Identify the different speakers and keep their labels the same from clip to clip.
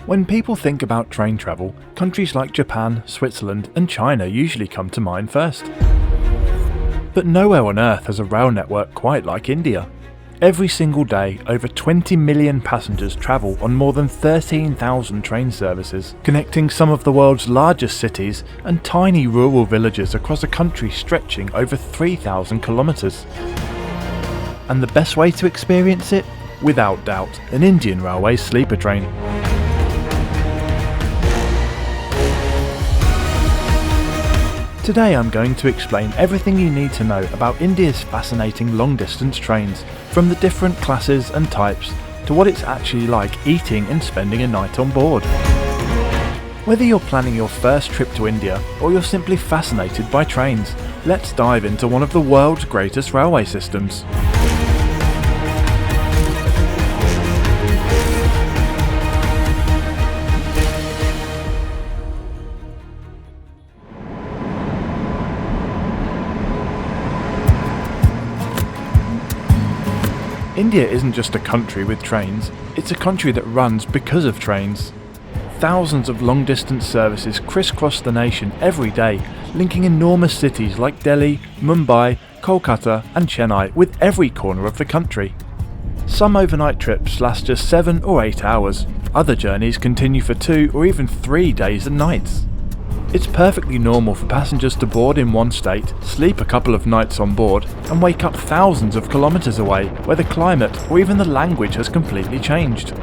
Speaker 1: When people think about train travel, countries like Japan, Switzerland and China usually come to mind first. But nowhere on Earth has a rail network quite like India. Every single day, over 20 million passengers travel on more than 13,000 train services, connecting some of the world's largest cities and tiny rural villages across a country stretching over 3,000 kilometres. And the best way to experience it? Without doubt, an Indian Railways sleeper train. Today I'm going to explain everything you need to know about India's fascinating long-distance trains, from the different classes and types to what it's actually like eating and spending a night on board. Whether you're planning your first trip to India or you're simply fascinated by trains, let's dive into one of the world's greatest railway systems. India isn't just a country with trains, it's a country that runs because of trains. Thousands of long-distance services crisscross the nation every day, linking enormous cities like Delhi, Mumbai, Kolkata and Chennai with every corner of the country. Some overnight trips last just 7 or 8 hours, other journeys continue for 2 or even 3 days and nights. It's perfectly normal for passengers to board in one state, sleep a couple of nights on board, and wake up thousands of kilometres away where the climate or even the language has completely changed.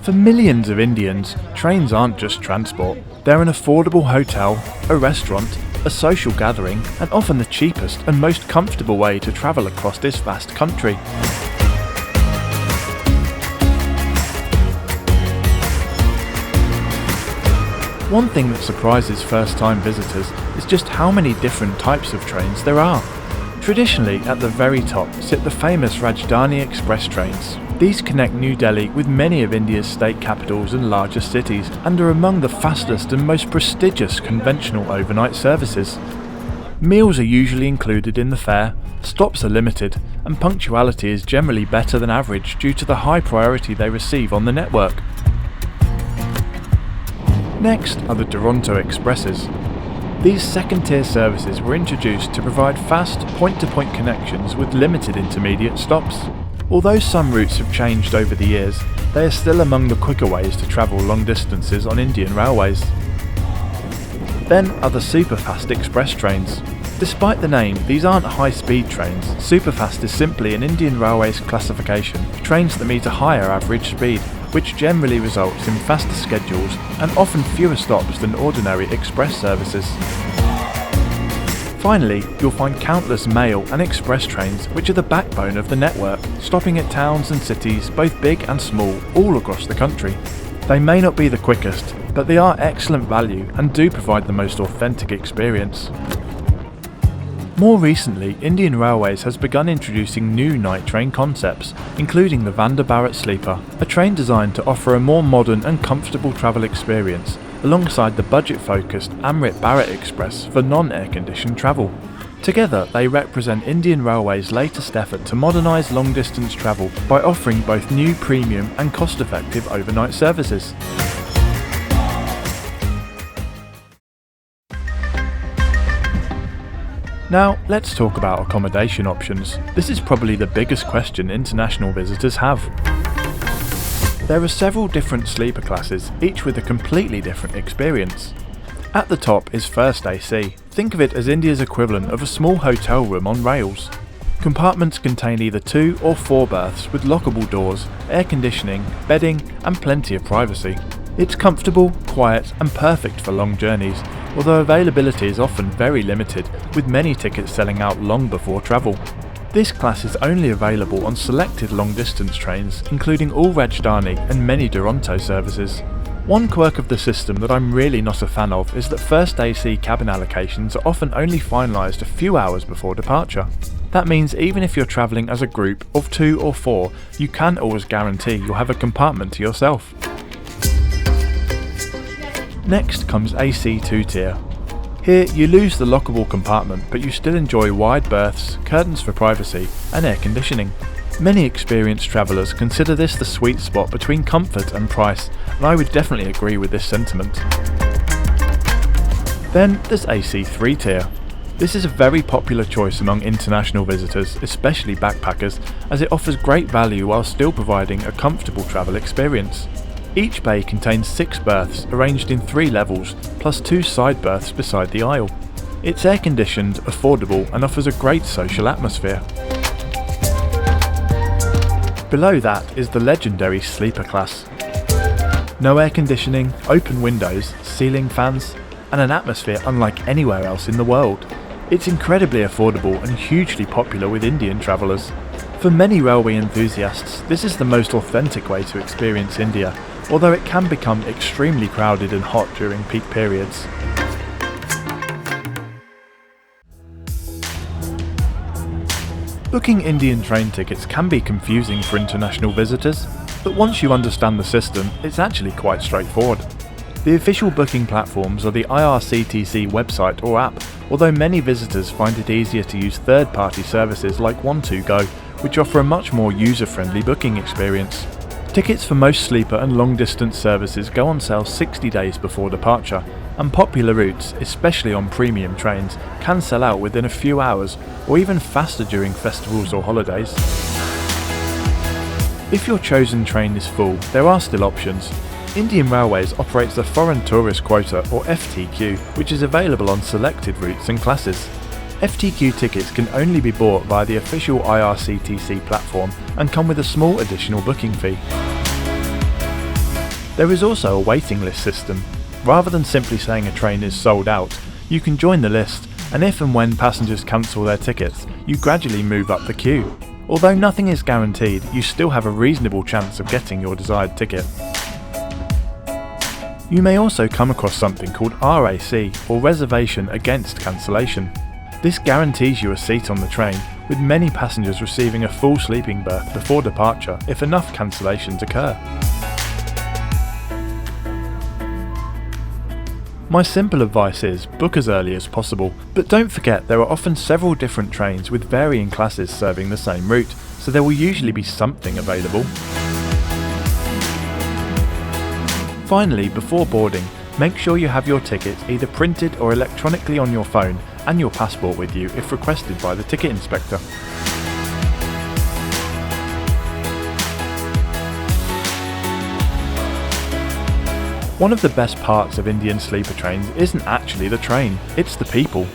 Speaker 1: For millions of Indians, trains aren't just transport. They're an affordable hotel, a restaurant, a social gathering, and often the cheapest and most comfortable way to travel across this vast country. One thing that surprises first-time visitors is just how many different types of trains there are. Traditionally, at the very top sit the famous Rajdhani Express trains. These connect New Delhi with many of India's state capitals and largest cities, and are among the fastest and most prestigious conventional overnight services. Meals are usually included in the fare, stops are limited, and punctuality is generally better than average due to the high priority they receive on the network. Next are the Duronto Expresses. These second-tier services were introduced to provide fast, point-to-point connections with limited intermediate stops. Although some routes have changed over the years, they are still among the quicker ways to travel long distances on Indian railways. Then are the superfast express trains. Despite the name, these aren't high-speed trains. Superfast is simply an Indian Railways classification of trains that meet a higher average speed, which generally results in faster schedules and often fewer stops than ordinary express services. Finally, you'll find countless mail and express trains which are the backbone of the network, stopping at towns and cities both big and small all across the country. They may not be the quickest, but they are excellent value and do provide the most authentic experience. More recently, Indian Railways has begun introducing new night train concepts, including the Vande Bharat Sleeper, a train designed to offer a more modern and comfortable travel experience, alongside the budget-focused Amrit Bharat Express for non-air-conditioned travel. Together, they represent Indian Railways' latest effort to modernise long-distance travel by offering both new premium and cost-effective overnight services. Now, let's talk about accommodation options. This is probably the biggest question international visitors have. There are several different sleeper classes, each with a completely different experience. At the top is First AC. Think of it as India's equivalent of a small hotel room on rails. Compartments contain either 2 or 4 berths with lockable doors, air conditioning, bedding, and plenty of privacy. It's comfortable, quiet, and perfect for long journeys, although availability is often very limited, with many tickets selling out long before travel. This class is only available on selected long-distance trains, including all Rajdhani and many Duronto services. One quirk of the system that I'm really not a fan of is that First AC cabin allocations are often only finalised a few hours before departure. That means even if you're travelling as a group of 2 or 4, you can't always guarantee you'll have a compartment to yourself. Next comes AC 2-tier. Here you lose the lockable compartment, but you still enjoy wide berths, curtains for privacy, and air conditioning. Many experienced travellers consider this the sweet spot between comfort and price, and I would definitely agree with this sentiment. Then there's AC 3-tier. This is a very popular choice among international visitors, especially backpackers, as it offers great value while still providing a comfortable travel experience. Each bay contains 6 berths arranged in 3 levels, plus 2 side berths beside the aisle. It's air-conditioned, affordable, and offers a great social atmosphere. Below that is the legendary sleeper class. No air conditioning, open windows, ceiling fans, and an atmosphere unlike anywhere else in the world. It's incredibly affordable and hugely popular with Indian travellers. For many railway enthusiasts, this is the most authentic way to experience India, although it can become extremely crowded and hot during peak periods. Booking Indian train tickets can be confusing for international visitors, but once you understand the system, it's actually quite straightforward. The official booking platforms are the IRCTC website or app, although many visitors find it easier to use third-party services like One2Go, which offer a much more user-friendly booking experience. Tickets for most sleeper and long-distance services go on sale 60 days before departure, and popular routes, especially on premium trains, can sell out within a few hours, or even faster during festivals or holidays. If your chosen train is full, there are still options. Indian Railways operates the Foreign Tourist Quota, or FTQ, which is available on selected routes and classes. FTQ tickets can only be bought via the official IRCTC platform and come with a small additional booking fee. There is also a waiting list system. Rather than simply saying a train is sold out, you can join the list, and if and when passengers cancel their tickets, you gradually move up the queue. Although nothing is guaranteed, you still have a reasonable chance of getting your desired ticket. You may also come across something called RAC, or Reservation Against Cancellation. This guarantees you a seat on the train, with many passengers receiving a full sleeping berth before departure if enough cancellations occur. My simple advice is book as early as possible, but don't forget there are often several different trains with varying classes serving the same route, so there will usually be something available. Finally, before boarding, make sure you have your tickets either printed or electronically on your phone and your passport with you if requested by the ticket inspector. One of the best parts of Indian sleeper trains isn't actually the train, it's the people.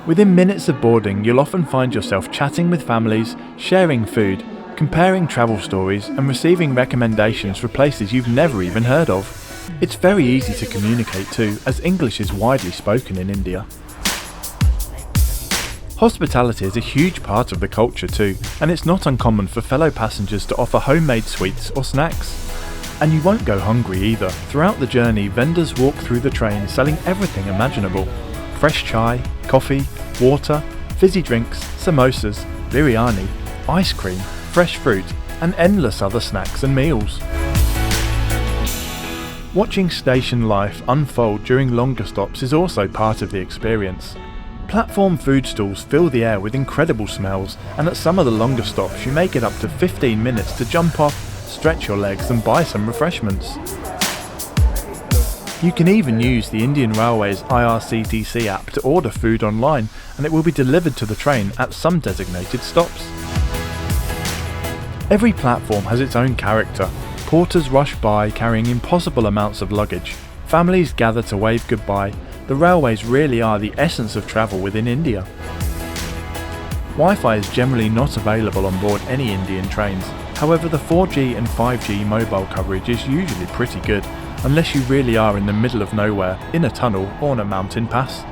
Speaker 1: Within minutes of boarding, you'll often find yourself chatting with families, sharing food, comparing travel stories, and receiving recommendations for places you've never even heard of. It's very easy to communicate too, as English is widely spoken in India. Hospitality is a huge part of the culture too, and it's not uncommon for fellow passengers to offer homemade sweets or snacks. And you won't go hungry either. Throughout the journey, vendors walk through the train selling everything imaginable. Fresh chai, coffee, water, fizzy drinks, samosas, biryani, ice cream, fresh fruit, and endless other snacks and meals. Watching station life unfold during longer stops is also part of the experience. Platform food stalls fill the air with incredible smells, and at some of the longer stops you may get up to 15 minutes to jump off, stretch your legs and buy some refreshments. You can even use the Indian Railways IRCTC app to order food online, and it will be delivered to the train at some designated stops. Every platform has its own character. Porters rush by carrying impossible amounts of luggage. Families gather to wave goodbye. The railways really are the essence of travel within India. Wi-Fi is generally not available on board any Indian trains. However, the 4G and 5G mobile coverage is usually pretty good, unless you really are in the middle of nowhere, in a tunnel or on a mountain pass.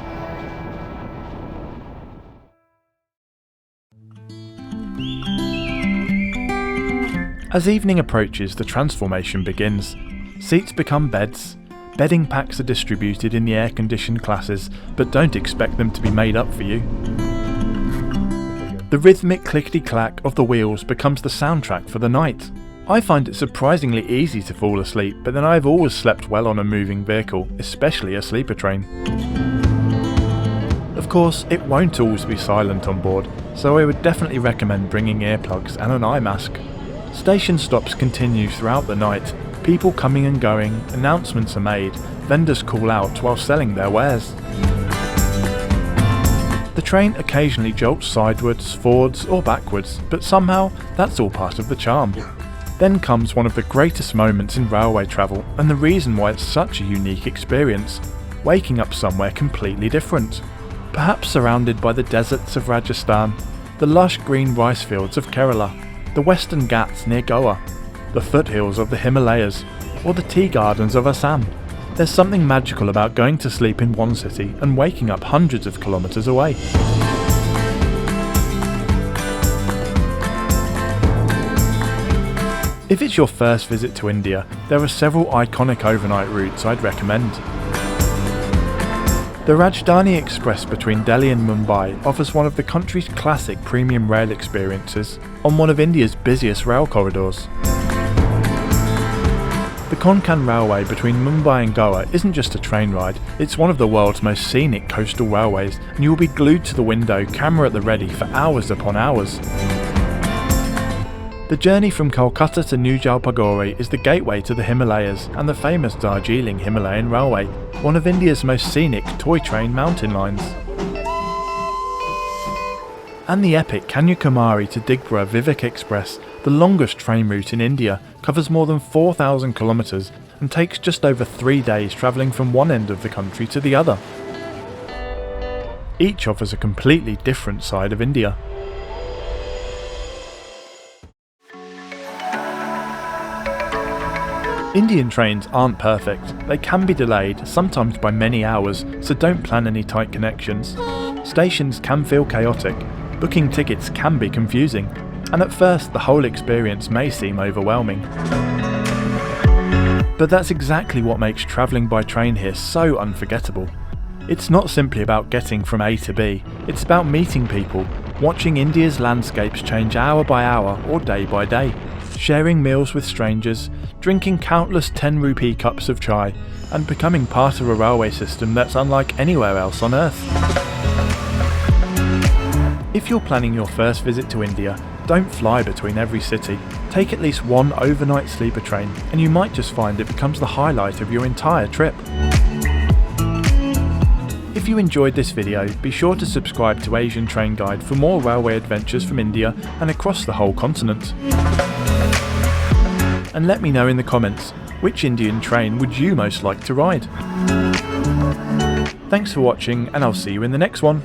Speaker 1: As evening approaches, the transformation begins. Seats become beds. Bedding packs are distributed in the air-conditioned classes, but don't expect them to be made up for you. The rhythmic clickety-clack of the wheels becomes the soundtrack for the night. I find it surprisingly easy to fall asleep, but then I've always slept well on a moving vehicle, especially a sleeper train. Of course, it won't always be silent on board, so I would definitely recommend bringing earplugs and an eye mask. Station stops continue throughout the night. People coming and going, announcements are made, vendors call out while selling their wares. The train occasionally jolts sidewards, forwards or backwards, but somehow that's all part of the charm. Then comes one of the greatest moments in railway travel, and the reason why it's such a unique experience: waking up somewhere completely different. Perhaps surrounded by the deserts of Rajasthan, the lush green rice fields of Kerala, the western Ghats near Goa, the foothills of the Himalayas, or the tea gardens of Assam. There's something magical about going to sleep in one city and waking up hundreds of kilometres away. If it's your first visit to India, there are several iconic overnight routes I'd recommend. The Rajdhani Express between Delhi and Mumbai offers one of the country's classic premium rail experiences on one of India's busiest rail corridors. The Konkan Railway between Mumbai and Goa isn't just a train ride, it's one of the world's most scenic coastal railways, and you will be glued to the window, camera at the ready for hours upon hours. The journey from Kolkata to New Jalpaiguri is the gateway to the Himalayas and the famous Darjeeling Himalayan Railway, one of India's most scenic toy train mountain lines. And the epic Kanyakumari to Digbra Vivek Express, the longest train route in India, covers more than 4,000 kilometres and takes just over 3 days travelling from one end of the country to the other. Each offers a completely different side of India. Indian trains aren't perfect. They can be delayed, sometimes by many hours, so don't plan any tight connections. Stations can feel chaotic, booking tickets can be confusing, and at first the whole experience may seem overwhelming. But that's exactly what makes travelling by train here so unforgettable. It's not simply about getting from A to B, it's about meeting people, watching India's landscapes change hour by hour or day by day, sharing meals with strangers, drinking countless 10 rupee cups of chai, and becoming part of a railway system that's unlike anywhere else on earth. If you're planning your first visit to India, don't fly between every city. Take at least one overnight sleeper train, and you might just find it becomes the highlight of your entire trip. If you enjoyed this video, be sure to subscribe to Asian Train Guide for more railway adventures from India and across the whole continent. And let me know in the comments, which Indian train would you most like to ride? Thanks for watching, and I'll see you in the next one.